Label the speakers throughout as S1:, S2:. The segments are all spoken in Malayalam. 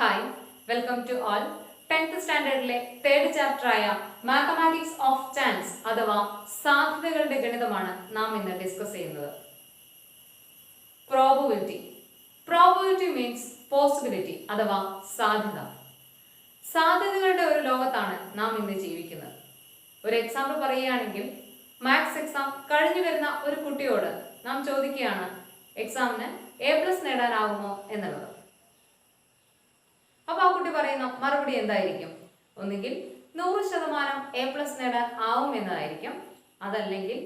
S1: Hi, welcome to all. 10th സ്റ്റാൻഡേർഡിലെ തേർഡ് ചാപ്റ്ററായ മാത്തമാറ്റിക്സ് ഓഫ് ചാൻസ് അഥവാ സാധ്യതകളുടെ ഗണിതമാണ് നാം ഇന്ന് ഡിസ്കസ് ചെയ്യുന്നത്. പ്രോബബിലിറ്റി. പ്രോബബിലിറ്റി മീൻസ് പോസിബിലിറ്റി അഥവാ സാധ്യത. സാധ്യതകളുടെ ഒരു ലോകത്താണ് നാം ഇന്ന് ജീവിക്കുന്നത്. ഒരു എക്സാമ്പിൾ പറയുകയാണെങ്കിൽ, മാത്സ് എക്സാം കഴിഞ്ഞു വരുന്ന ഒരു കുട്ടിയോട് നാം ചോദിക്കുകയാണ് എക്സാമിന് A+ നേടാനാകുമോ എന്നുള്ളത്. അപ്പോൾ ആ കുട്ടി പറയുന്ന മറുപടി എന്തായിരിക്കും? ഒന്നുകിൽ 100% A+ നേടാൻ ആവും എന്നതായിരിക്കും, അതല്ലെങ്കിൽ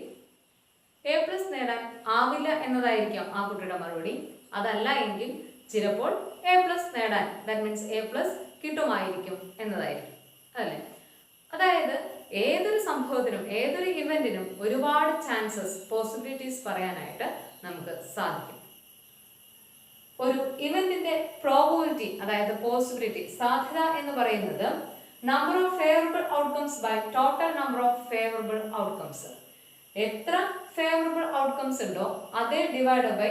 S1: A+ നേടാൻ ആവില്ല എന്നതായിരിക്കും ആ കുട്ടിയുടെ മറുപടി. അതല്ല എങ്കിൽ ചിലപ്പോൾ A+ നേടാൻ, ദാറ്റ് മീൻസ് A+ കിട്ടുമായിരിക്കും എന്നതായിരിക്കും, അല്ലേ? അതായത് ഏതൊരു സംഭവത്തിനും ഏതൊരു ഇവന്റിനും ഒരുപാട് ചാൻസസ്, പോസിബിലിറ്റീസ് പറയാനായിട്ട് നമുക്ക് സാധിക്കും. ഒരു ഇവന്റിന്റെ പ്രോബബിലിറ്റി അതായത് പോസിബിലിറ്റി, സാധ്യത എന്ന് പറയുന്നത് number of favourable outcomes by total number of favourable outcomes. എത്ര ഫേവറബിൾ ഔട്ട്കംസ് ഉണ്ടോ അതേ ഡിവൈഡ് ബൈ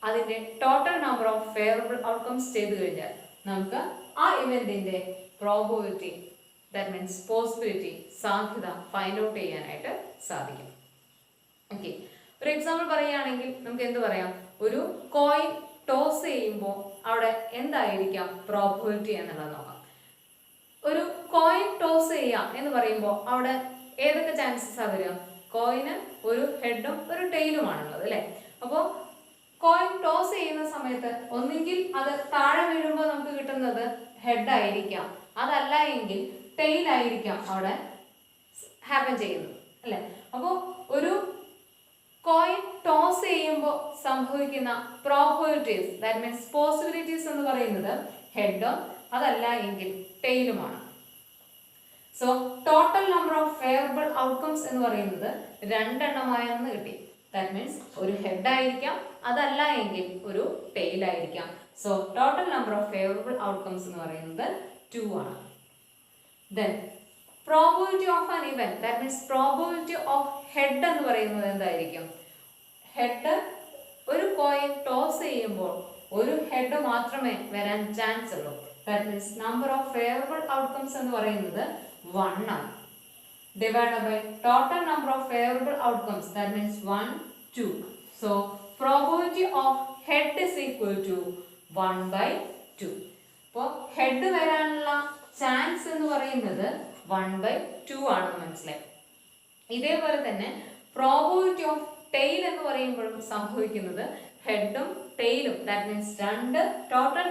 S1: അതിന്റെ total number of favourable outcomes ചെയ്തു കഴിഞ്ഞാൽ നമുക്ക് ആ ഇവന്റിന്റെ പ്രോബബിലിറ്റി, ദാറ്റ് മീൻസ് പോസിബിലിറ്റി, സാധ്യത ഫൈൻഡ് ഔട്ട് ചെയ്യാനായിട്ട് സാധിക്കും. ഓക്കെ, ഒരു എക്സാമ്പിൾ പറയുകയാണെങ്കിൽ നമുക്ക് എന്ത് പറയാം? ഒരു കോയിൻ ടോസ് ചെയ്യുമ്പോൾ അവിടെ എന്തായിരിക്കാം പ്രോബബിലിറ്റി എന്നുള്ളത് നോക്കാം. ഒരു കോയിൻ ടോസ് ചെയ്യാം എന്ന് പറയുമ്പോൾ അവിടെ ഏതൊക്കെ ചാൻസസ് വരിക? കോയിന് ഒരു ഹെഡും ഒരു ടെയിലുമാണുള്ളത്, അല്ലേ? അപ്പോൾ കോയിൻ ടോസ് ചെയ്യുന്ന സമയത്ത് ഒന്നുകിൽ അത് താഴെ വീഴുമ്പോൾ നമുക്ക് കിട്ടുന്നത് ഹെഡ് ആയിരിക്കാം, അതല്ല എങ്കിൽ ടെയിൽ ആയിരിക്കാം അവിടെ ഹാപ്പൻ ചെയ്യുന്നത്, അല്ലേ? അപ്പോൾ ഒരു കോയിൻ ടോസ് ചെയ്യുമ്പോൾ സംഭവിക്കുന്ന പ്രോബബിലിറ്റീസ്, ദാറ്റ് മീൻസ് പോസിബിലിറ്റീസ് എന്ന് പറയുന്നത് ഹെഡും അതല്ല എങ്കിൽ ടെയിലുമാണ്. So total number of favourable outcomes എന്ന് പറയുന്നത് 2 എണ്ണമായെന്ന് കിട്ടി. ദാറ്റ് മീൻസ് ഒരു ഹെഡ് ആയിരിക്കാം, അതല്ല എങ്കിൽ ഒരു ടെയിൽ ആയിരിക്കാം. So total number of favourable outcomes എന്ന് പറയുന്നത് 2 ആണ്. Then probability of an event, that means probability of head എന്ന് പറയുന്നത് എന്തായിരിക്കും? ഹെഡ്, ഒരു കോയിൻ ടോസ് ചെയ്യുമ്പോൾ ഒരു ഹെഡ് മാത്രമേ വരാൻ ചാൻസ് ഉള്ളൂ. That means number of favourable outcomes എന്ന് പറയുന്നത് 1 ആണ്. Divide by total number of favourable outcomes, that means 1, 2. So probability of head is equal to 1/2. അപ്പോൾ ഹെഡ് വരാനുള്ള ചാൻസ് എന്ന് പറയുന്നത് 1/2 ആണെന്ന് മനസ്സിലായി. ഇതേപോലെ തന്നെ പ്രോബബിലിറ്റി ഓഫ് ടെയിൽ എന്ന് പറയുമ്പോഴും സംഭവിക്കുന്നത് ഹെഡും ടെയിലും, that means 2 total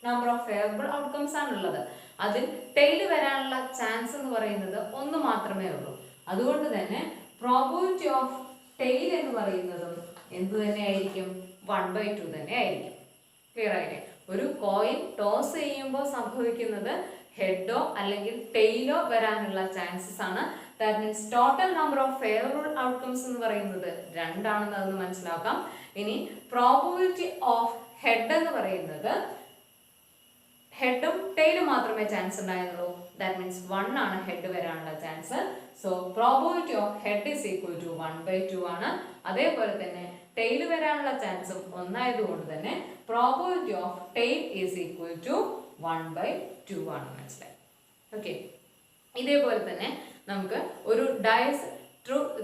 S1: number of favourable outcomes ആണുള്ളത്. അതിൽ ടെയിൽ വരാനുള്ള ചാൻസ് എന്ന് പറയുന്നത് 1 മാത്രമേ ഉള്ളൂ. അതുകൊണ്ട് തന്നെ പ്രോബബിലിറ്റി ഓഫ് ടെയിൽ എന്ന് പറയുന്നതും എന്ത് തന്നെ ആയിരിക്കും? 1/2 തന്നെ ആയിരിക്കും. ക്ലിയർ ആയില്ലേ? ഒരു കോയിൻ ടോസ് ചെയ്യുമ്പോൾ സംഭവിക്കുന്നത് ഹെഡോ അല്ലെങ്കിൽ ടെയിലോ വരാനുള്ള ചാൻസസ് ആണ്. That means total number of favourable outcomes എന്ന് പറയുന്നത് 2 ആണെന്ന് അതൊന്ന് മനസ്സിലാക്കാം. ഇനി പ്രോബബിലിറ്റി ഓഫ് ഹെഡ് എന്ന് പറയുന്നത് ഹെഡും ടെയിലും മാത്രമേ ചാൻസ് ഉണ്ടായിരുന്നുള്ളൂ. ദാറ്റ് മീൻസ് 1 ആണ് ഹെഡ് വരാനുള്ള chance. So probability of head is equal to 1/2 ആണ്. അതേപോലെ തന്നെ ടെയിൽ വരാനുള്ള ചാൻസും 1 ആയതുകൊണ്ട് തന്നെ probability of tail is equal to 1/2 ആണ്. മനസ്സിലായി? ഓക്കെ, ഇതേപോലെ തന്നെ നമുക്ക് ഒരു ഡയസ്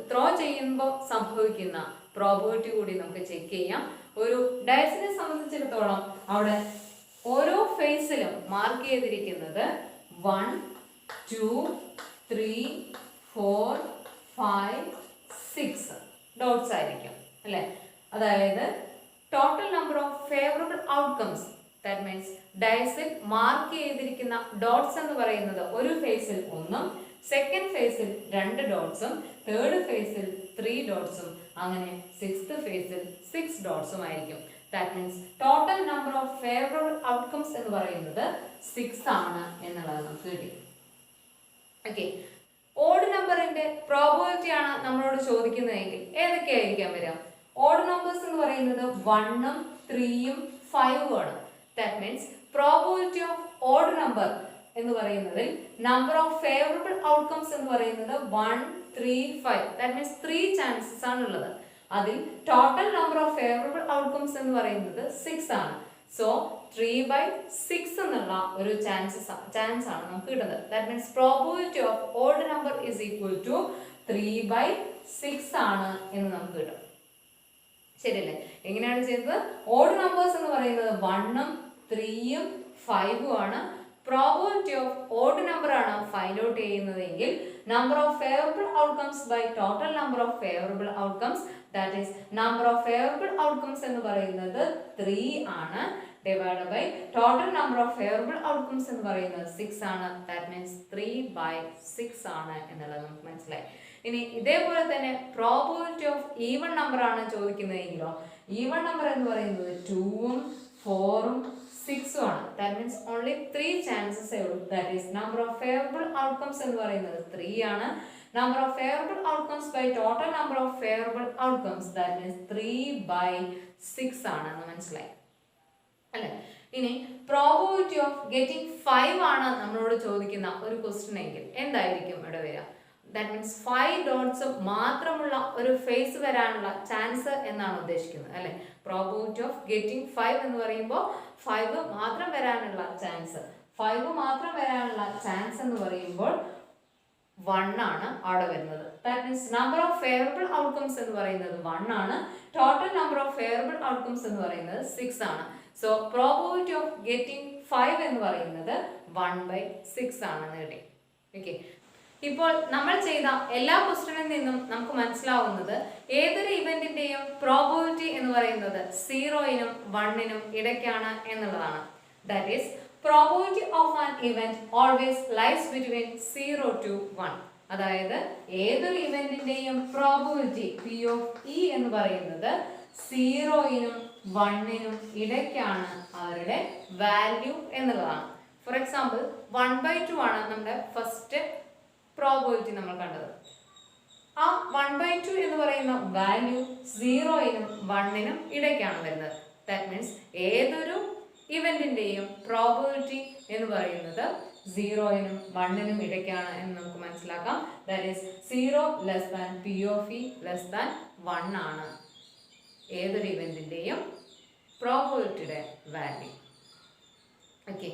S1: ത്രോ ചെയ്യുമ്പോൾ സംഭവിക്കുന്ന പ്രോബബിലിറ്റി കൂടി നമുക്ക് ചെക്ക് ചെയ്യാം. ഒരു ഡയസിനെ സംബന്ധിച്ചിടത്തോളം അവിടെ ഓരോ ഫേസിലും മാർക്ക് ചെയ്തിരിക്കുന്നത് 1, 2, 3, 4, 5, 6 ഡോട്ട്സ് ആയിരിക്കും, അല്ലേ? അതായത് total number of favourable outcomes, that means ഡയസിൽ മാർക്ക് ചെയ്തിരിക്കുന്ന ഡോട്ട്സ് എന്ന് പറയുന്നത് ഒരു ഫേസിൽ 1, സെക്കൻഡ് ഫേസിൽ 2 ഡോട്ട്സും, തേർഡ് ഫേസിൽ 3 ഡോട്ട്സും, അങ്ങനെ 6th ഫേസിൽ 6 ഡോട്ട്സും ആയിരിക്കും. That means total number of favourable outcomes എന്ന് പറയുന്നത് 6 ആണ് എന്നുള്ളത് നമുക്ക് കിട്ടി. ഓക്കെ, ഓഡ് നമ്പറിന്റെ പ്രോബബിലിറ്റി ആണ് നമ്മളോട് ചോദിക്കുന്നതെങ്കിൽ ഏതൊക്കെയായിരിക്കാം വരിക? ഓഡ് നമ്പേഴ്സ് എന്ന് പറയുന്നത് 1ഉം 3ഉം 5ഉം ആണ്. That means probability of odd number എന്ന് പറയുന്നതിൽ നമ്പർ ഓഫ് ഫേവറബിൾ ഔട്ട്കംസ് എന്ന് പറയുന്നത് 1, 3, 5. ദാറ്റ് മീൻസ് 3 ചാൻസസ് ആണുള്ളത്. അതിൽ total number of favourable outcomes എന്ന് പറയുന്നത് 6 ആണ്. സോ 3/6 എന്നുള്ള ഒരു ചാൻസ് ആണ് നമുക്ക് കിട്ടുന്നത്. That means probability of odd number is equal to 3/6 ആണ് എന്ന് നമുക്ക് കിട്ടും. ശരിയല്ലേ? എങ്ങനെയാണ് ചെയ്തത്? ഓഡ് നമ്പേഴ്സ് എന്ന് പറയുന്നത് 1ഉം 3ഉം 5ഉം ആണ്. പ്രോബബിലിറ്റി ഓഫ് ഓഡ് നമ്പർ ആണ് ഫൈൻഡ് ഔട്ട് ചെയ്യുന്നതെങ്കിൽ number of favourable outcomes by total number of favourable outcomes, that is number of favourable outcomes എന്ന് പറയുന്നത് 3 ആണ്, divide by total number of favourable outcomes എന്ന് പറയുന്നത് 6 ആണ്. ദാറ്റ് മീൻസ് 3/6 ആണ് എന്നുള്ളത് നമുക്ക് മനസ്സിലായി. ഇനി ഇതേപോലെ തന്നെ പ്രോബബിലിറ്റി ഓഫ് ഈവൺ നമ്പർ ആണ് ചോദിക്കുന്നതെങ്കിലോ, ഈവൺ നമ്പർ എന്ന് പറയുന്നത് 2ഉം 4ഉം 6ഉം ആണ്. ദാറ്റ് മീൻസ് ഓൺലി 3 ചാൻസസ് ഉള്ളൂ. That is number of favourable outcomes എന്ന് പറയുന്നത് 3 ആണ്. Number of favourable outcomes by total number of favourable outcomes, that means 3/6 ആണ് എന്ന് മനസ്സിലായി അല്ലേ? ഇനി പ്രോബബിലിറ്റി ഓഫ് ഗെറ്റിംഗ് 5 ആണ് നമ്മളോട് ചോദിക്കുന്ന ഒരു ക്വസ്റ്റ്യൻ എങ്കിൽ എന്തായിരിക്കും ഇവിടെ വരിക? ദാറ്റ് മീൻസ് 5 ഡോട്ട്സ് മാത്രമുള്ള ഒരു ഫേസ് വരാനുള്ള ചാൻസ് എന്നാണ് ഉദ്ദേശിക്കുന്നത് അല്ലെ? പ്രോബബിലിറ്റി ഓഫ് ഗെറ്റിംഗ് 5 എന്ന് പറയുമ്പോൾ 5 മാത്രം വരാനുള്ള ചാൻസ്, 5 മാത്രം വരാനുള്ള ചാൻസ് എന്ന് പറയുമ്പോൾ 1 ആണ് അവിടെ വരുന്നത്. That means number of favourable outcomes എന്ന് പറയുന്നത് 1 ആണ്, total number of favourable outcomes എന്ന് പറയുന്നത് 6 ആണ്. സോ പ്രോബബിലിറ്റി ഓഫ് ഗെറ്റിംഗ് 5 എന്ന് പറയുന്നത് 1/6 ആണെന്ന് കിട്ടി. ഓക്കെ, ഇപ്പോൾ നമ്മൾ ചെയ്ത എല്ലാ ക്വസ്റ്റ്യനിൽ നിന്നും നമുക്ക് മനസ്സിലാവുന്നത് ഏതൊരു ഇവന്റിന്റെയും പ്രോബബിലിറ്റി എന്ന് പറയുന്നത് 0നും 1നും ഇടയ്ക്കാണ് എന്നുള്ളതാണ്. That is probability of an event always lies between 0 to 1. അതായത് ഏതൊരു ഇവന്റിന്റെയും പ്രോബബിലിറ്റി P(E) എന്ന് പറയുന്നത് 0നും 1നും ഇടയ്ക്കാണ് അവരുടെ വാല്യൂ എന്നുള്ളതാണ്. ഫോർ എക്സാമ്പിൾ 1/2 ആണ് നമ്മുടെ ഫസ്റ്റ് പ്രോബബിലിറ്റി നമ്മൾ കണ്ടത്. ആ 1/2 എന്ന് പറയുന്ന വാല്യൂ 0നും 1നും ഇടയ്ക്കാണ് വരുന്നത്. ദാറ്റ് മീൻസ് ഏതൊരു ഇവന്റിന്റെയും പ്രോബബിലിറ്റി എന്ന് പറയുന്നത് 0നും 1നും ഇടയ്ക്കാണ് എന്ന് നമുക്ക് മനസ്സിലാക്കാം. That is 0 less than P(E) less than 1 ആണ് ഏതൊരു ഇവന്റിന്റെയും പ്രോബബിലിറ്റിയുടെ വാല്യൂ. ഓക്കെ,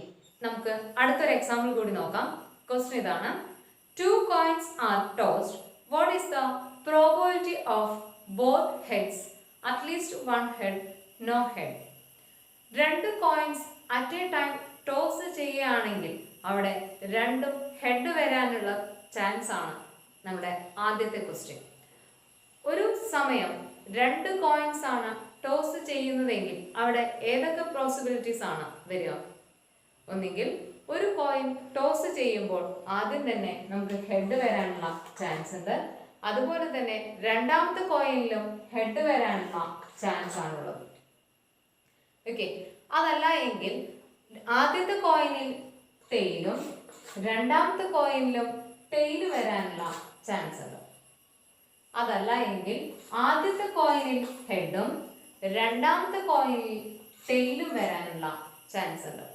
S1: നമുക്ക് അടുത്തൊരു എക്സാമ്പിൾ കൂടി നോക്കാം. ക്വസ്റ്റ്യൻ ഇതാണ്: 2 coins are tossed. What is the probability of both heads? At least one head, no head. 2 coins at A time toss ചെയ്യുകയാണെങ്കിൽ അവിടെ രണ്ടും ഹെഡ് വരാനുള്ള ചാൻസ് ആണ് നമ്മുടെ ആദ്യത്തെ ക്വസ്റ്റ്യൻ. ഒരു സമയം 2 കോയിൻസ് ആണ് ടോസ് ചെയ്യുന്നതെങ്കിൽ അവിടെ ഏതൊക്കെ പോസിബിലിറ്റീസ് ആണ് വരിക? ഒന്നുകിൽ ഒരു കോയിൻ ടോസ് ചെയ്യുമ്പോൾ ആദ്യം തന്നെ നമുക്ക് ഹെഡ് വരാനുള്ള ചാൻസ് ഉണ്ട്, അതുപോലെ തന്നെ രണ്ടാമത്തെ കോയിനിലും ഹെഡ് വരാനുള്ള ചാൻസ് ആണുള്ളത്. ഓക്കെ, അതല്ല എങ്കിൽ ആദ്യത്തെ കോയിനിൽ ടെയിലും രണ്ടാമത്തെ കോയിനിലും ടെയിൽ വരാനുള്ള ചാൻസ് ഉണ്ട്. അതല്ല എങ്കിൽ ആദ്യത്തെ കോയിനിൽ ഹെഡും രണ്ടാമത്തെ കോയിനിൽ ടെയിലും വരാനുള്ള ചാൻസ് ഉണ്ട്.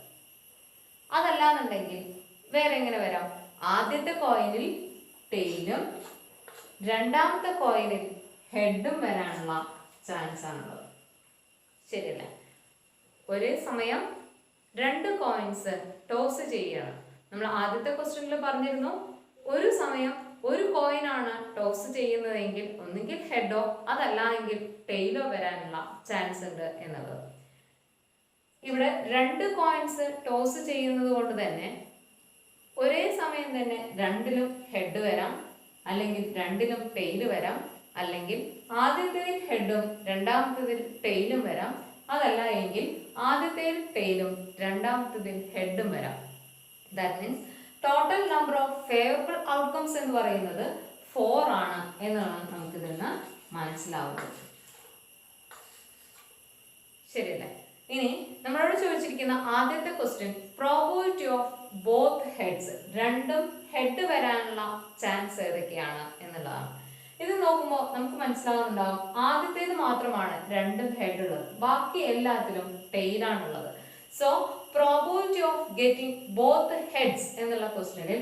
S1: അതല്ല എന്നുണ്ടെങ്കിൽ വേറെ എങ്ങനെ വരാം? ആദ്യത്തെ കോയിനിൽ ടെയിലും രണ്ടാമത്തെ കോയിനിൽ ഹെഡും വരാനുള്ള ചാൻസ് ആണുള്ളത്. ശരിയല്ലേ? ഒരേ സമയം 2 കോയിൻസ് ടോസ് ചെയ്യുകയാണ്. നമ്മൾ ആദ്യത്തെ ക്വസ്റ്റ്യനിൽ പറഞ്ഞിരുന്നു ഒരു സമയം ഒരു കോയിനാണ് ടോസ് ചെയ്യുന്നതെങ്കിൽ ഒന്നുകിൽ ഹെഡോ അതല്ല എങ്കിൽ ടെയിലോ വരാനുള്ള ചാൻസ് ഉണ്ട് എന്നുള്ളത്. ഇവിടെ 2 കോയിൻസ് ടോസ് ചെയ്യുന്നത് കൊണ്ട് തന്നെ ഒരേ സമയം തന്നെ രണ്ടിലും ഹെഡ് വരാം, അല്ലെങ്കിൽ രണ്ടിലും ടെയില് വരാം, അല്ലെങ്കിൽ ആദ്യത്തേതിൽ ഹെഡും രണ്ടാമത്തേതിൽ ടെയിലും വരാം, അതല്ല എങ്കിൽ ആദ്യത്തേതിൽ ടെയിലും രണ്ടാമത്തേതിൽ ഹെഡും വരാം. That means total number of favourable outcomes എന്ന് പറയുന്നത് 4 ആണ് എന്നാണ് നമുക്ക് ഇതിൽ നിന്ന് മനസ്സിലാവുന്നത്. ശരിയല്ലേ? ഇനി നമ്മളോട് ചോദിച്ചിരിക്കുന്ന ആദ്യത്തെ question probability of both heads, രണ്ടും ഹെഡ് വരാനുള്ള ചാൻസ് ഏതൊക്കെയാണ് എന്നുള്ളതാണ്. ഇത് നോക്കുമ്പോൾ നമുക്ക് മനസ്സിലാവുന്നുണ്ടാവും ആദ്യത്തേത് മാത്രമാണ് രണ്ടും ഹെഡ് ഉള്ളത്, ബാക്കി എല്ലാത്തിലും ടെയിലാണുള്ളത്. So probability of getting both heads എന്നുള്ള ക്വസ്റ്റ്യനിൽ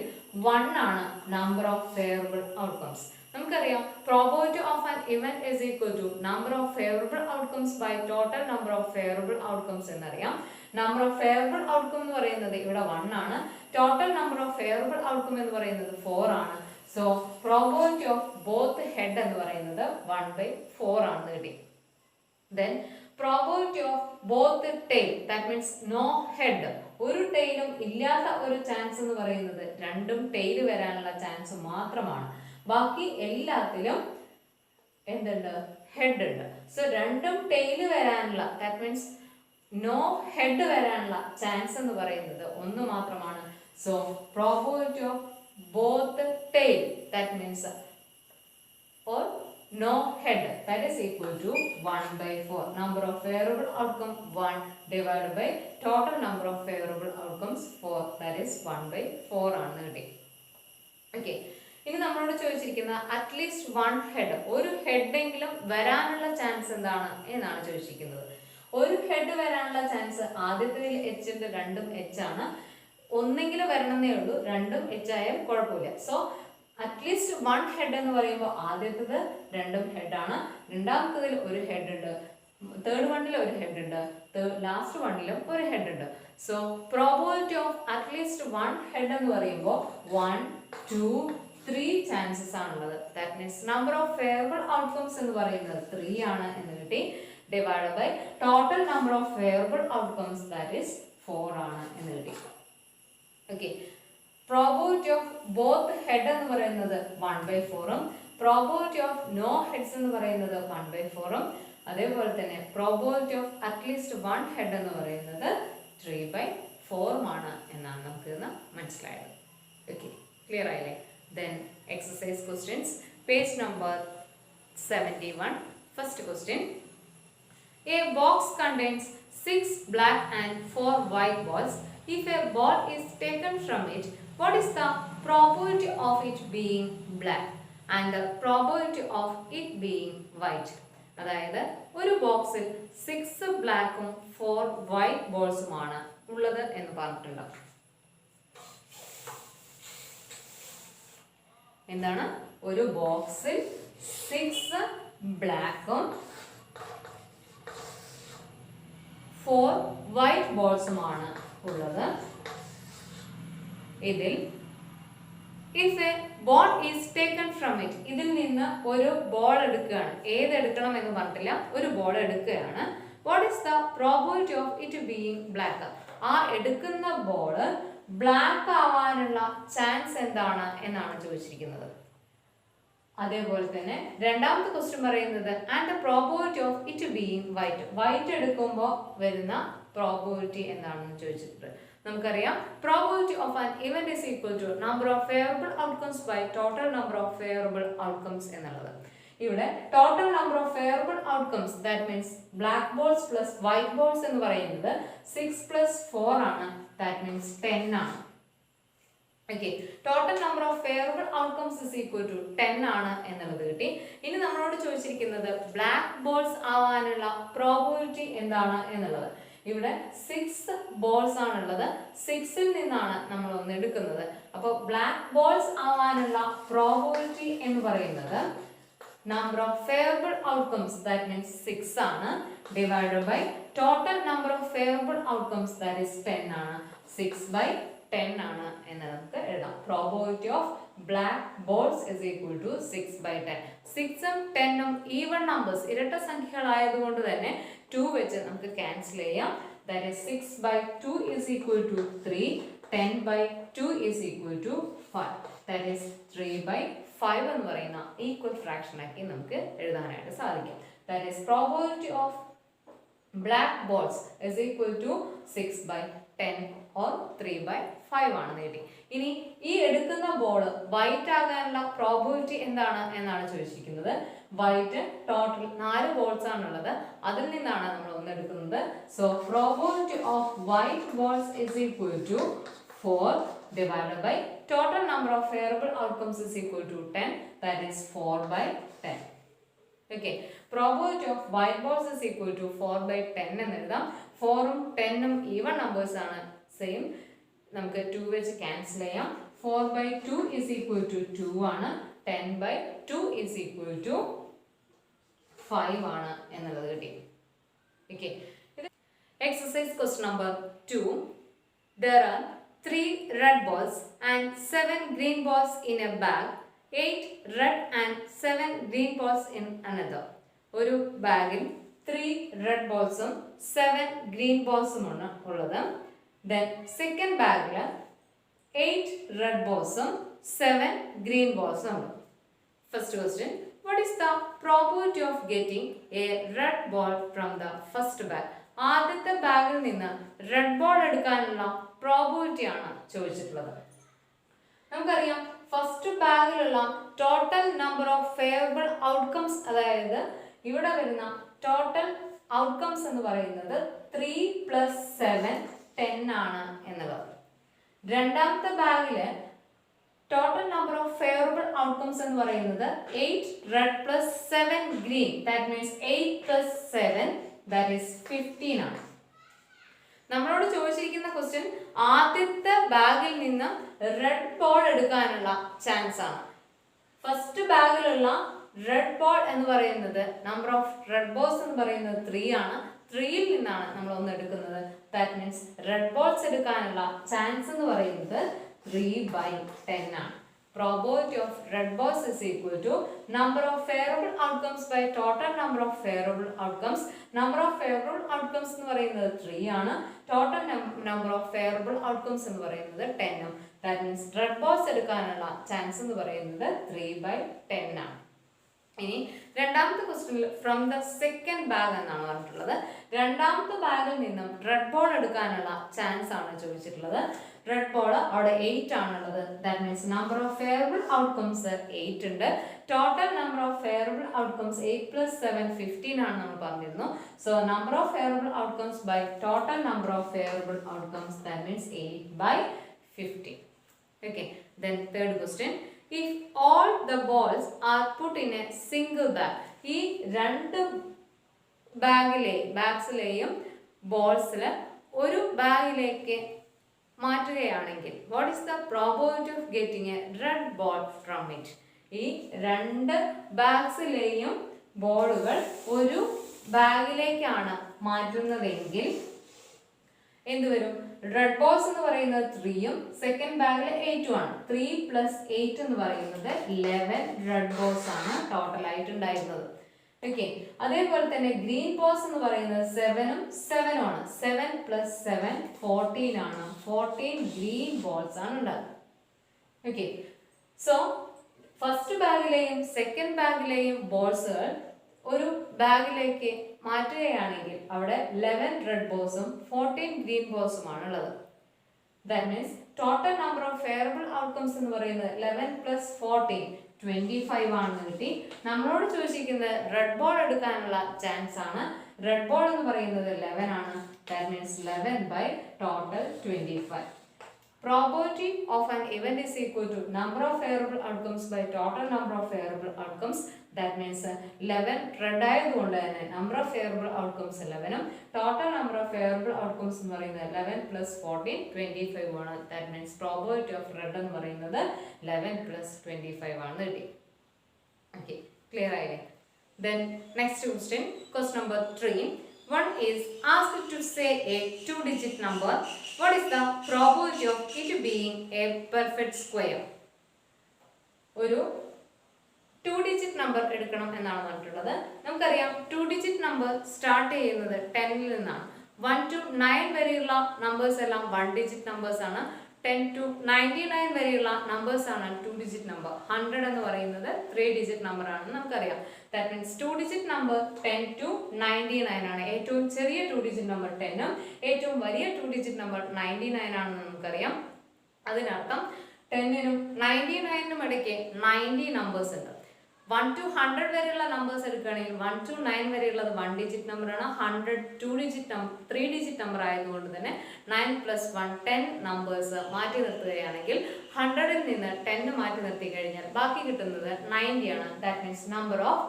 S1: 1 ആണ് നമ്പർ ഓഫ് ഫേവറബിൾ ഔട്ട്കംസ്. നമുക്കറിയാം probability of an event is equal to number of favourable outcomes by total number of favourable outcomes എന്നറിയാം. നമ്പർ ഓഫ് ഫേവറബിൾ ഔട്ട്കം എന്ന് പറയുന്നത് ഇവിടെ 1 ആണ്. Total number of favourable outcome എന്ന് പറയുന്നത് 4 ആണ്. So probability of both head എന്ന് പറയുന്നത് 1/4 ആണെന്ന് കിട്ടി. Then probability of both tail, that means no head, ഒരു ടെയിലും ഇല്ലാത്ത ഒരു ചാൻസ് എന്ന് പറയുന്നത് രണ്ടും ടെയിൽ വരാനുള്ള ചാൻസ് മാത്രമാണ്. ബാക്കി എല്ലാത്തിലും എന്തുണ്ട്? ഹെഡ് ഉണ്ട്. സോ രണ്ടും ടെയിൽ വരാനുള്ള, ദാറ്റ് മീൻസ് നോ ഹെഡ് വരാനുള്ള ചാൻസ് എന്ന് പറയുന്നത് 1 മാത്രമാണ്. So probability of both tail, that means or no head, that is equal to 1/4. Number of favorable outcome 1 divided by total number of favorable outcomes 4, that is 1/4 ആണ് കിട്ടി. ഓക്കെ, ഇനി നമ്മളോട് ചോദിച്ചിരിക്കുന്ന അറ്റ്ലീസ്റ്റ് 1 ഹെഡ്, ഒരു ഹെഡെങ്കിലും വരാനുള്ള ചാൻസ് എന്താണ് എന്നാണ് ചോദിച്ചിരിക്കുന്നത്. ഒരു ഹെഡ് വരാനുള്ള ചാൻസ് ആദ്യത്തിൽ H ഉണ്ട്, രണ്ടും H ആണ്. ഒന്നെങ്കിലും വരണമെന്നേ ഉള്ളൂ, രണ്ടും H ആയാൽ കുഴപ്പമില്ല. സോ അറ്റ്ലീസ്റ്റ് 1 ഹെഡ് എന്ന് പറയുമ്പോൾ ആദ്യത്തേത് രണ്ടും ഹെഡാണ്, രണ്ടാമത്തതിൽ ഒരു ഹെഡ് ഉണ്ട്, തേർഡ് വണ്ണിൽ ഒരു ഹെഡ് ഉണ്ട്, ലാസ്റ്റ് വണ്ണിലും ഒരു ഹെഡ് ഉണ്ട്. So probability of at least 1 head എന്ന് പറയുമ്പോൾ 1, 2, 3 ചാൻസസ് ആണുള്ളത്. That means number of favourable outcomes എന്ന് പറയുന്നത് 3 ആണ് എന്ന് കിട്ടി. Divide by total number of favourable outcomes that is 4 ആണ് എന്ന് കിട്ടി. Okay, probability of both head എന്ന് പറയുന്നത് 1/4ഉം പ്രോബബിലിറ്റി ഓഫ് നോ ഹെഡ്സ് എന്ന് പറയുന്നത് 1/4ഉം അതേപോലെ തന്നെ പ്രോബബിലിറ്റി ഓഫ് അറ്റ്ലീസ്റ്റ് 1 ഹെഡ് എന്ന് പറയുന്നത് 3/4 ആണ് എന്നാണ് നമുക്ക് ഇന്ന് മനസ്സിലായത്. ഓക്കെ, ക്ലിയർ ആയില്ലേ? Then exercise questions, page number 71. First question, A box contains 6 black and 4 white balls. If a ball is taken from it, what is the probability of it being black and the probability of it being white? അതായത് ഒരു ബോക്സിൽ 6 ബ്ലാക്കും 4 വൈറ്റ് ബോൾസുമാണ് ഉള്ളത് എന്ന് പറഞ്ഞിട്ടുണ്ട്. എന്താണ്? ഒരു ബോക്സിൽ 6 ബ്ലാക്കും 4 വൈറ്റ് ബോൾസുമാണ് ഉള്ളത്. ഇതിൽ if a ball is taken from it, ഇതിൽ നിന്ന് ഒരു ബോൾ എടുക്കുകയാണ്. ഏതെടുക്കണം എന്ന് പറഞ്ഞിട്ടില്ല, ഒരു ബോൾ എടുക്കുകയാണ്. what is the probability of it being black? ആ എടുക്കുന്ന ബോൾ ബ്ലാക്ക് ആവാനുള്ള ചാൻസ് എന്താണ് എന്നാണ് ചോദിച്ചിരിക്കുന്നത്. അതേപോലെ തന്നെ രണ്ടാമത്തെ ക്വസ്റ്റ്യൻ പറയുന്നത് and the probability of it being white, white എടുക്കുമ്പോൾ വരുന്ന പ്രോബബിലിറ്റി എന്താണെന്ന് ചോദിച്ചിട്ടുണ്ട്. നമുക്കറിയാം probability of an event is equal to number of favourable outcomes by total number of favourable outcomes എന്നുള്ളത്. ഇവിടെ total number of favourable outcomes that means black balls plus white balls എന്ന് പറയുന്നത് 6 + 4 ആണ്. ദാറ്റ് മീൻസ് 10 ആണ്. Okay, total number of favourable outcomes is equal to 10 ആണ് എന്നുള്ളത് കിട്ടി. ഇനി നമ്മളോട് ചോദിച്ചിരിക്കുന്നത് ബ്ലാക്ക് ബോൾസ് ആവാനുള്ള പ്രോബബിലിറ്റി എന്താണ് എന്നുള്ളത്. ഇവിടെ 6 ബോൾസ് ആണുള്ളത്, 6ൽ നിന്നാണ് നമ്മൾ ഒന്ന് എടുക്കുന്നത്. അപ്പോൾ ബ്ലാക്ക് ബോൾസ് ആവാനുള്ള പ്രോബബിലിറ്റി എന്ന് പറയുന്നത് number of favourable outcomes that means 6 ആണ് divided by total number of favourable outcomes that is 10 ആണ്. 6/10 ആണ് എന്ന് നമുക്ക് എഴുതാം. Probability of black balls is equal to 6/10. 6ഉം 10ഉം ഈവൺ നമ്പേഴ്സ്, ഇരട്ട സംഖ്യകളായതുകൊണ്ട് തന്നെ 2 വെച്ച് നമുക്ക് ക്യാൻസൽ ചെയ്യാം. That is 6/2 is equal to 3, 10/2 is equal to 5. That is 3/5 എന്ന് പറയുന്ന ഈക്വൽ ഫ്രാക്ഷൻ ആക്കി നമുക്ക് എഴുതാനായിട്ട് സാധിക്കും. That is probability of black balls is equal to 6/10 or 3/5 ആണ് നേടി. ഇനി ഈ എടുക്കുന്ന ബോൾ വൈറ്റ് ആകാനുള്ള പ്രോബബിലിറ്റി എന്താണ് എന്നാണ് ചോദിച്ചിരിക്കുന്നത്. വൈറ്റ് ടോട്ടൽ 4 ബോൾസ് ആണുള്ളത്, അതിൽ നിന്നാണ് നമ്മൾ ഒന്ന് എടുക്കുന്നത്. So probability of white balls is equal to 4 divided by total number of favorable outcomes is equal to 10, that is 4/10. Okay, probability of white balls is equal to 4/10 എന്ന് എഴുതാം. 4ഉം 10ഉം ഈവൺ നമ്പേഴ്സ് ആണ്, സെയിം നമുക്ക് 2 വെച്ച് ക്യാൻസൽ ചെയ്യാം. 4/2 is equal to 2 ആണ്. 10/2 is equal to 5 ആണ് എന്നുള്ളത് കിട്ടി. Okay, Exercise question number 2. There are 3 red balls and 7 green balls in a bag. 8 red and 7 green balls in another. ഒരു ബാഗിൽ 3 റെഡ് ബോൾസും 7 ഗ്രീൻ ബോൾസും ആണ് ഉള്ളത്. ദെൻ സെക്കൻഡ് ബാഗിൽ 8 റെഡ് ബോൾസും 7 ഗ്രീൻ ബോൾസും ഉണ്ട്. First question, what is the probability of getting a red ball from the first bag? ആദ്യത്തെ ബാഗിൽ നിന്ന് റെഡ് ബോൾ എടുക്കാനുള്ള പ്രോബിലിറ്റി ആണ് ചോദിച്ചിട്ടുള്ളത്. നമുക്കറിയാം ഫസ്റ്റ് ബാഗിലുള്ള total number of favourable outcomes, അതായത് ഇവിടെ വരുന്ന ടോട്ടൽ ഔട്ട്കംസ് എന്ന് പറയുന്നത് 3 + 7 10 ആണ് എന്നുള്ളത്. രണ്ടാമത്തെ ബാഗില് total number of favourable outcomes എന്ന് പറയുന്നത് 8 red + 7 green, that means 8 + 7 that is 15 ആണ്. നമ്മളോട് ചോദിച്ചിരിക്കുന്ന ക്വസ്റ്റ്യൻ ആദ്യത്തെ ബാഗിൽ നിന്ന് റെഡ് ബോൾ എടുക്കാനുള്ള ചാൻസ് ആണ്. ഫസ്റ്റ് ബാഗിലുള്ള റെഡ് ബോൾ എന്ന് പറയുന്നത് നമ്പർ ഓഫ് റെഡ് ബോൾസ് എന്ന് പറയുന്നത് 3 ആണ്. 3യിൽ നിന്നാണ് നമ്മൾ ഒന്ന് എടുക്കുന്നത്. ദാറ്റ് മീൻസ് റെഡ് ബോൾസ് എടുക്കാനുള്ള ചാൻസ് എന്ന് പറയുന്നത് 3/10 ആണ്. Probability of red balls is equal to number of favorable outcomes by total number of favorable outcomes. Number of favorable outcomes എന്ന് പറയുന്നത് 3 ആണ്. Total number of favorable outcomes എന്ന് പറയുന്നത് 10 ആണ്. That means red balls എടുക്കാനുള്ള ചാൻസ് എന്ന് പറയുന്നത് 3/10 ആണ്. ഇനി രണ്ടാമത്തെ ക്വസ്റ്റ്യനിൽ ഫ്രം ദ സെക്കൻഡ് ബാഗ് എന്നാണ് പറഞ്ഞിട്ടുള്ളത്. രണ്ടാമത്തെ ബാഗിൽ നിന്നും റെഡ് ബോൾ എടുക്കാനുള്ള ചാൻസ് ആണ് ചോദിച്ചിട്ടുള്ളത്. റെഡ് ബോൾ അവിടെ 8 ആണുള്ളത്. That means number of favourable outcomes 8 ഉണ്ട്. Total number of favourable outcomes 8 + 7 15 ആണ് നമ്മൾ പറഞ്ഞിരുന്നു. So number of favourable outcomes by total number of favourable outcomes, that means 8/15. Okay, then third question, if all the balls are put in a single bag, ഈ രണ്ട് ബാഗ്സിലെയും ബോൾസിൽ ഒരു ബാഗിലേക്ക് മാറ്റുകയാണെങ്കിൽ what is the probability of getting a red ball from it? ഈ രണ്ട് ബാഗ്സിലെയും ബോളുകൾ ഒരു ബാഗിലേക്കാണ് മാറ്റുന്നതെങ്കിൽ എന്ത് വരും? റെഡ് ബോൾസ് എന്ന് പറയുന്നത് 3ഉം സെക്കൻഡ് ബാഗിൽ 8ഉം ആണ്. 3 + 8 എന്ന് പറയുന്നത് 11 റെഡ് ബോൾസ് ആണ് ടോട്ടൽ ആയിട്ട് ഉണ്ടായിരുന്നത്. ഓക്കെ, അതേപോലെ തന്നെ ഗ്രീൻ ബോൾസ് എന്ന് പറയുന്നത് 7ഉം 7ഉം ആണ്. 7 + 7 14 ആണ്. 14 ഗ്രീൻ ബോൾസ് ആണ് ഉണ്ടാകുന്നത്. ഓക്കെ, സോ ഫസ്റ്റ് ബാഗിലെയും സെക്കൻഡ് ബാഗിലെയും ബോൾസുകൾ ഒരു ബാഗിലേക്ക് മാറ്റുകയാണെങ്കിൽ അവിടെ 11 റെഡ് ബോൾസും 14 ഗ്രീൻ ബോൾസും ആണ് ഉള്ളത്. That means total number of favourable outcomes എന്ന് പറയുന്നത് 11 + 14 25 ആണെന്ന് കിട്ടി. നമ്മളോട് ചോദിച്ചിരിക്കുന്നത് റെഡ് ബോൾ എടുക്കാനുള്ള ചാൻസ് ആണ്. റെഡ് ബോൾ എന്ന് പറയുന്നത് 11 ആണ്. That means 11 by total 25. Probability of an event is equal to number of favorable outcomes by total number of favorable outcomes. That means 11 red ആയതുകൊണ്ട് തന്നെ number of favorable outcomes 11ഉം total number of favorable outcomes എന്ന് പറയുന്നത് 11 + 14 25 ആണ്. That means probability of red എന്ന് പറയുന്നത് 11 + 25 ആണ് കിട്ടി. Okay, clear ആയില്ലേ? Then next question, question number 3. One is asked to say a 2-digit number. What is the probability of it being a perfect square? ഒരു 2-digit നമ്പർ എടുക്കണം എന്നാണ് പറഞ്ഞിട്ടുള്ളത്. നമുക്കറിയാം 2-digit നമ്പർ സ്റ്റാർട്ട് ചെയ്യുന്നത് 10ൽ നിന്നാണ്. 1 to 9 വരെയുള്ള നമ്പേഴ്സ് എല്ലാം 1-digit നമ്പേഴ്സ് ആണ്. 10 to 99 വരെയുള്ള നമ്പേഴ്സ് ആണ് 2-digit നമ്പർ. 100 എന്ന് പറയുന്നത് 3-digit നമ്പർ ആണെന്ന് നമുക്കറിയാം. That means 2-digit number 10 to 99 ആണ്. ഏറ്റവും ചെറിയ 2-digit നമ്പർ 10ഉം ഏറ്റവും വലിയ 2-digit നമ്പർ 99 ആണെന്ന് നമുക്കറിയാം. അതിനർത്ഥം 10നും 99നും ഇടയ്ക്ക് 90 നമ്പേഴ്സ് ഉണ്ട്. 1 to 100 വരെയുള്ള നമ്പേഴ്സ് എടുക്കുകയാണെങ്കിൽ 1 to 9 വരെയുള്ളത് 1-digit നമ്പറാണ്. 100 2-digit നമ്പർ 3-digit നമ്പർ ആയതുകൊണ്ട് തന്നെ 9 + 1 10 നമ്പേഴ്സ് മാറ്റി നിർത്തുകയാണെങ്കിൽ 100ൽ നിന്ന് 10 മാറ്റി നിർത്തി കഴിഞ്ഞാൽ ബാക്കി കിട്ടുന്നത് 90 ആണ്. That means number of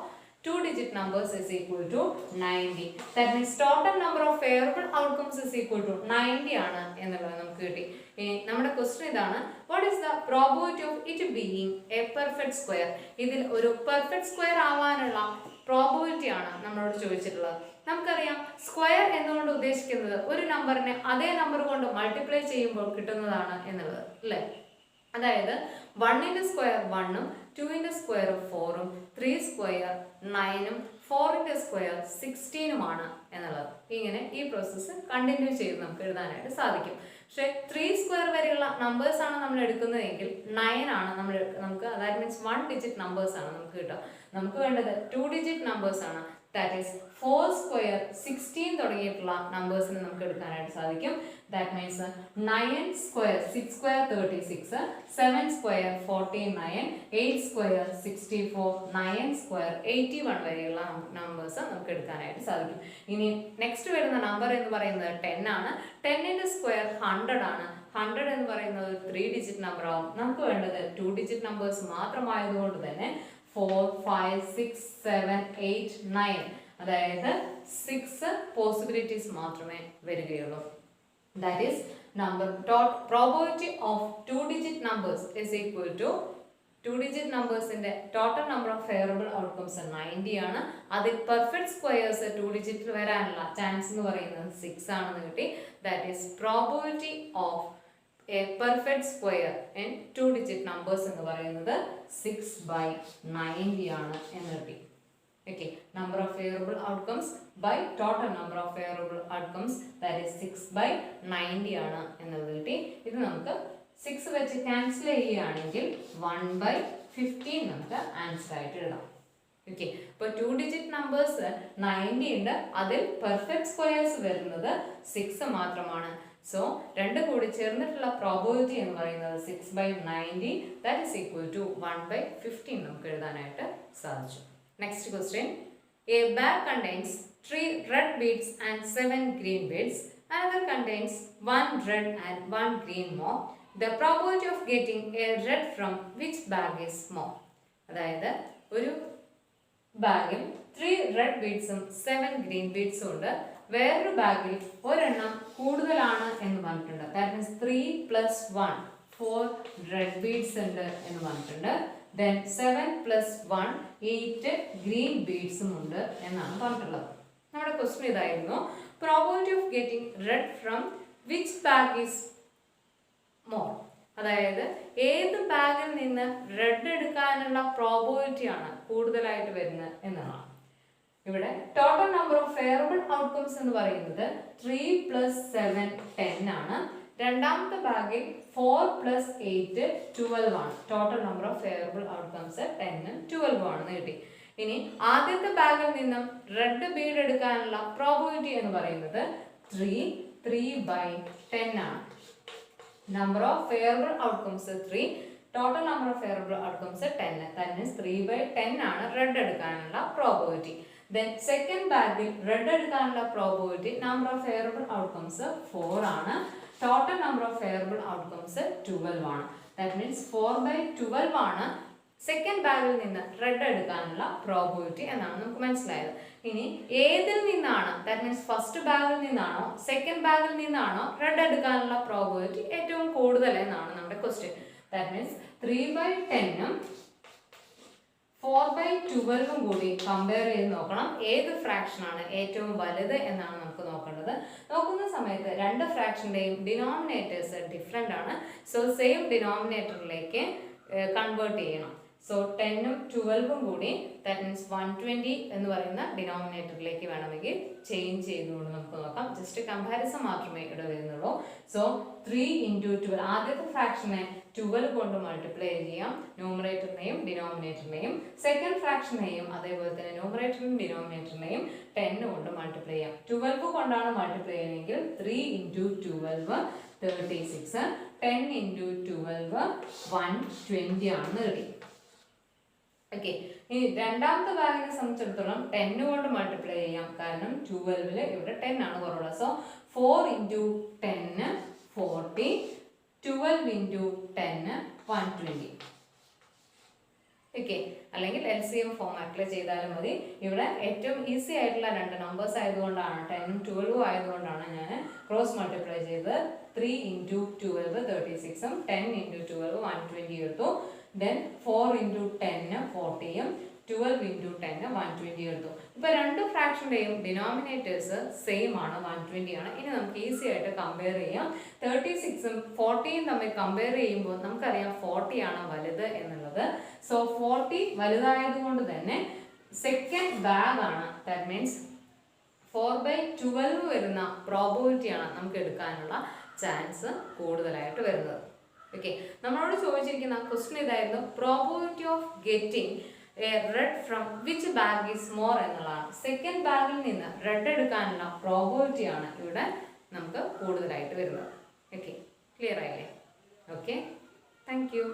S1: 2-digit numbers is equal to 90. That means total number of favorable outcomes is equal to 90 ആണ് എന്നുള്ളത് നമുക്ക് കിട്ടി. ഇനി നമ്മുടെ ക്വസ്റ്റ്യൻ ഇതാണ്, what is the probability of it being a perfect square? ഇതിൽ ഒരു പെർഫെക്റ്റ് സ്ക്വയർ ആവാനുള്ള പ്രോബബിലിറ്റി ആണ് നമ്മളോട് ചോദിച്ചിട്ടുള്ളത്. നമുക്കറിയാം സ്ക്വയർ എന്നുകൊണ്ട് ഉദ്ദേശിക്കുന്നത് ഒരു നമ്പറിനെ അതേ നമ്പർ കൊണ്ട് മൾട്ടിപ്ലൈ ചെയ്യുമ്പോൾ കിട്ടുന്നതാണ് എന്നുള്ളത് അല്ലേ. അതായത് 1ന്റെ സ്ക്വയർ 1ഉം 2ന്റെ സ്ക്വയർ 4ഉം 3 സ്ക്വയർ 9ഉം 4ന്റെ സ്ക്വയർ 16ഉമാണ് എന്നുള്ളത്. ഇങ്ങനെ ഈ പ്രോസസ്സ് കണ്ടിന്യൂ ചെയ്ത് നമുക്ക് എഴുതാനായിട്ട് സാധിക്കും. പക്ഷേ 3 സ്ക്വയർ വരെയുള്ള നമ്പേഴ്സ് ആണ് നമ്മൾ എടുക്കുന്നതെങ്കിൽ 9 ആണ് നമുക്ക് അതായത് മീൻസ് 1 ഡിജിറ്റ് നമ്പേഴ്സ് ആണ് നമുക്ക് കിട്ടുക. നമുക്ക് വേണ്ടത് 2 ഡിജിറ്റ് നമ്പേഴ്സ് ആണ്. ദാറ്റ് ഈസ് 4 സ്ക്വയർ 16 തുടങ്ങിയിട്ടുള്ള നമ്പേഴ്സിന് നമുക്ക് എടുക്കാനായിട്ട് സാധിക്കും. That means 9 square 6 square 36, 7 square 49, 8 square 64, 9 square 81 വരെയുള്ള നമ്പേഴ്സ് നമുക്ക് എടുക്കാനായിട്ട് സാധിക്കും. ഇനി നെക്സ്റ്റ് വരുന്ന നമ്പർ എന്ന് പറയുന്നത് 10 ആണ്. 10ന്റെ സ്ക്വയർ 100 ആണ്. 100 എന്ന് പറയുന്നത് 3 ഡിജിറ്റ് നമ്പർ ആവും. നമുക്ക് വേണ്ടത് 2 ഡിജിറ്റ് നമ്പേഴ്സ് മാത്രമായതുകൊണ്ട് തന്നെ 4, 5, 6, 7, 8, 9 അതായത് 6 പോസിബിലിറ്റീസ് മാത്രമേ വരികയുള്ളൂ. That is probability of 2-digit numbers is equal to 2-digit numbers in the total number of favorable outcomes 90 ആണ്. അതിൽ പെർഫെക്റ്റ് സ്ക്വയേഴ്സ് 2-digit വരാനുള്ള ചാൻസ് എന്ന് പറയുന്നത് 6 ആണെന്ന് കിട്ടി. That is probability of a perfect square in 2-digit numbers എന്ന് പറയുന്നത് 6/90 ആണ് എന്ന് കിട്ടി. Okay, number of favorable outcomes by total number of favorable outcomes, that is 6/90 ആണ് എന്നത് കിട്ടി. ഇത് നമുക്ക് 6 വെച്ച് ക്യാൻസൽ ചെയ്യുകയാണെങ്കിൽ 1/15 നമുക്ക് ആൻസർ ആയിട്ട് ഇടാം. ഓക്കെ, ഇപ്പോൾ 2 ഡിജിറ്റ് നമ്പേഴ്സ് 90 ഉണ്ട്. അതിൽ പെർഫെക്റ്റ് സ്ക്വയേഴ്സ് വരുന്നത് 6 മാത്രമാണ്. സോ രണ്ട് കൂടി ചേർന്നിട്ടുള്ള പ്രോബബിലിറ്റി എന്ന് പറയുന്നത് 6/90, that is equal to 1/15 നമുക്ക് എഴുതാനായിട്ട് സാധിച്ചു. Next question. A bag contains 3 red beads and 7 green beads. Another contains 1 red and 1 green more. The probability of getting a red from which bag is more? അതായത് ഒരു ബാഗിൽ 3 റെഡ് ബീഡ്സും 7 ഗ്രീൻ ബീഡ്സും ഉണ്ട്. വേറൊരു ബാഗിൽ ഒരെണ്ണം കൂടുതലാണ് എന്ന് പറഞ്ഞിട്ടുണ്ട്. ദാറ്റ് മീൻസ് 3 + 1 4 റെഡ് ബീഡ്സ് ഉണ്ട് എന്ന് പറഞ്ഞിട്ടുണ്ട്. Then 7 + 1 8 ഗ്രീൻ ബീഡ്സും ഉണ്ട് എന്നാണ് പറഞ്ഞിട്ടുള്ളത്. നമ്മുടെ ക്വസ്റ്റ്യൻ ഇതായിരുന്നു, probability of getting red from which bag is more. അതായത് ഏത് ബാഗിൽ നിന്ന് റെഡ് എടുക്കാനുള്ള പ്രോബബിലിറ്റി ആണ് കൂടുതലായിട്ട് വരുന്നത് എന്നതാണ്. ഇവിടെ total number of favourable outcomes എന്ന് പറയുന്നത് 3 + 7 10 ആണ്. രണ്ടാമത്തെ ബാഗിൽ 4 + 8 12 ആണ്. Total number of favourable outcomes 10ഉം 12ഉം ആണെന്ന് കിട്ടി. ഇനി ആദ്യത്തെ ബാഗിൽ നിന്നും റെഡ് ബീഡ് എടുക്കാനുള്ള പ്രോബബിലിറ്റി എന്ന് പറയുന്നത് 3/10 ആണ്. Number of favourable outcomes 3, total number of favourable outcomes 10. That means 3/10 ആണ് റെഡ് എടുക്കാനുള്ള പ്രോബബിലിറ്റി. Then സെക്കൻഡ് ബാഗിൽ റെഡ് എടുക്കാനുള്ള probability number of favourable outcomes 4 ആണ്. Total number of favourable outcomes 12 ആണ്. ദാറ്റ് മീൻസ് 4/12 ആണ് സെക്കൻഡ് ബാഗിൽ നിന്ന് റെഡ് എടുക്കാനുള്ള പ്രോബബിലിറ്റി എന്നാണ് നമുക്ക് മനസ്സിലായത്. ഇനി ഏതിൽ നിന്നാണ്, ദാറ്റ് മീൻസ് ഫസ്റ്റ് ബാഗിൽ നിന്നാണോ സെക്കൻഡ് ബാഗിൽ നിന്നാണോ റെഡ് എടുക്കാനുള്ള പ്രോബബിലിറ്റി ഏറ്റവും കൂടുതൽ എന്നാണ് നമ്മുടെ ക്വസ്റ്റ്യൻ. ദാറ്റ് മീൻസ് 3/10ഉം 4/12ഉം കൂടി കമ്പയർ ചെയ്ത് നോക്കണം. ഏത് ഫ്രാക്ഷനാണ് ഏറ്റവും വലുത് എന്നാണ് നമുക്ക് നോക്കേണ്ടത്. നോക്കുന്ന സമയത്ത് രണ്ട് ഫ്രാക്ഷൻ്റെയും ഡിനോമിനേറ്റേഴ്സ് ഡിഫറെൻ്റ് ആണ്. സോ സെയിം ഡിനോമിനേറ്ററിലേക്ക് കൺവേർട്ട് ചെയ്യണം. സോ 10ഉം 12ഉം കൂടി ദാറ്റ് മീൻസ് 120 എന്ന് പറയുന്ന ഡിനോമിനേറ്ററിലേക്ക് വേണമെങ്കിൽ ചേഞ്ച് ചെയ്തുകൊണ്ട് നമുക്ക് നോക്കാം. ജസ്റ്റ് കമ്പാരിസൺ മാത്രമേ ഇവിടെ വരുന്നുള്ളൂ. സോ 3 × 12, ആദ്യത്തെ ഫ്രാക്ഷനെ 12 കൊണ്ട് മൾട്ടിപ്ലൈ ചെയ്യാം, ന്യൂമറേറ്ററിനെയും ഡിനോമിനേറ്ററിനെയും. സെക്കൻഡ് ഫ്രാക്ഷനെയും അതേപോലെ തന്നെ ന്യൂമറേറ്ററിനും ഡിനോമിനേറ്ററിനെയും 10 കൊണ്ട് മൾട്ടിപ്ലൈ ചെയ്യാം. 12 കൊണ്ടാണ് മൾട്ടിപ്ലൈ ചെയ്യുന്നതെങ്കിൽ 3 × 12 36, 10 × 12 120 ആണെന്ന് കിട്ടി. ഓക്കെ, ഇനി രണ്ടാമത്തെ ബാഗിനെ സംബന്ധിച്ചിടത്തോളം 10 കൊണ്ട് മൾട്ടിപ്ലൈ ചെയ്യാം, കാരണം 12ൽ ഇവിടെ 10 ആണ് കുറവുള്ളത്. സോ 4 × 10 40, 12 × 10 120. ഓക്കെ, അല്ലെങ്കിൽ LCM ഫോമാറ്റിൽ ചെയ്താലും മതി. ഇവിടെ ഏറ്റവും ഈസി ആയിട്ടുള്ള രണ്ട് നമ്പേഴ്സ് ആയതുകൊണ്ടാണ്, 10ഉം 12ഉം ആയതുകൊണ്ടാണ് ഞാൻ ക്രോസ് മൾട്ടിപ്ലൈ ചെയ്ത് 3 × 12 36ഉം 10 × 12 120 എടുത്തു. Then 4 × 10 40ഉം 12 ഇൻറ്റു 10 120 എടുത്തു. ഇപ്പോൾ രണ്ട് ഫ്രാക്ഷൻ്റെയും ഡിനോമിനേറ്റേഴ്സ് സെയിം ആണ്, 120 ആണ്. ഇനി നമുക്ക് ഈസി ആയിട്ട് കമ്പയർ ചെയ്യാം. 36ഉം 40യും തമ്മിൽ കമ്പയർ ചെയ്യുമ്പോൾ നമുക്കറിയാം 40 ആണ് വലുത് എന്നുള്ളത്. സോ 40 വലുതായതുകൊണ്ട് തന്നെ സെക്കൻഡ് ബാഗ് ആണ്. ദാറ്റ് മീൻസ് 4/12 വരുന്ന പ്രോബബിലിറ്റിയാണ് നമുക്ക് എടുക്കാനുള്ള ചാൻസ് കൂടുതലായിട്ട് വരുന്നത്. ഓക്കെ, നമ്മളോട് ചോദിച്ചിരിക്കുന്ന ക്വസ്റ്റ്യൻ ഇതായിരുന്നു, probability of getting A red from which bag is more എന്നുള്ളതാണ്. സെക്കൻഡ് ബാഗിൽ നിന്ന് റെഡ് എടുക്കാനുള്ള പ്രോബബിലിറ്റിയാണ് ഇവിടെ നമുക്ക് കൂടുതലായിട്ട് വരുന്നത്. ഓക്കെ, ക്ലിയർ ആയില്ലേ? Okay, thank you.